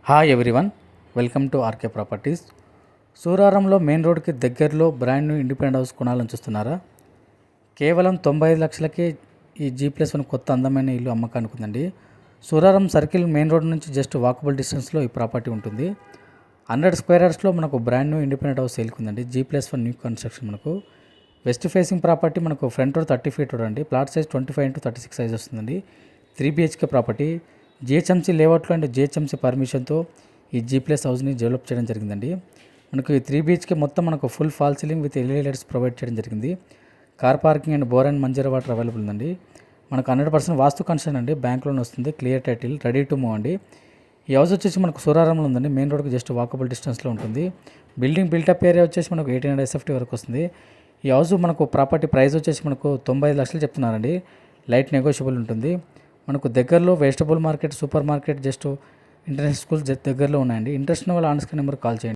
Hi everyone, welcome to RK properties. సూరారంలో main రోడ్కి దగ్గరలో బ్రాండ్ న్యూ ఇండిపెండెంట్ హౌస్ కొనాలని చూస్తున్నారా? కేవలం 95 లక్షలకే ఈ G+1 కొత్త అందమైన ఇల్లు అమ్మకానికి ఉందండి. సూరారం సర్కిల్ మెయిన్ రోడ్ నుంచి జస్ట్ వాకబుల్ డిస్టెన్స్లో ఈ ప్రాపర్టీ ఉంటుంది. 100 స్క్వేర్ యార్డ్స్లో మనకు బ్రాండ్ న్యూ ఇండిపెండెంట్ హౌస్ సేల్కి ఉందండి. G+1 new construction. మనకు వెస్ట్ ఫేసింగ్ ప్రాపర్టీ, మనకు ఫ్రంట్ రోడ్ 30 ఫీట్ రోడ్ అండి. ప్లాట్ సైజ్ 25x36 సైజ్ వస్తుందండి. 3 BHK ప్రాపర్టీ. GHMC లేఅవుట్లో అండ్ GHMC పర్మిషన్తో ఈ G+ హౌస్ని డెవలప్ చేయడం జరిగిందండి. మనకు ఈ 3 BHK మొత్తం మనకు full fall ceiling with LED lights provide చేయడం జరిగింది. Car parking and bore and Manjira water available ఉందండి. మనకు 100% వాస్తు కన్స్ట్రక్షన్ అండి. బ్యాంక్ లోన్ వస్తుంది. Clear title, ready to move అండి. ఈ హౌస్ వచ్చేసి మనకు సూరారంలో ఉందండి. మెయిన్ రోడ్కి జస్ట్ వాకబుల్ డిస్టెన్స్లో ఉంటుంది. బిల్డింగ్ బిల్టప్ ఏరియా వచ్చేసి మనకు 1800 SFT వరకు వస్తుంది. ఈ హౌస్ మనకు ప్రాపర్టీ ప్రైస్ వచ్చేసి మనకు 95 లక్షలు చెప్తున్నారండి. లైట్ నెగోషియబుల్ ఉంటుంది. మనకు దగ్గరలో vegetable market, super market, just international schools దగ్గరలో ఉన్నాయండి. ఇంట్రెస్ట్ ఉన్న వాళ్ళు ఆన్ స్క్రీన్ నెంబర్ కాల్ చేయండి.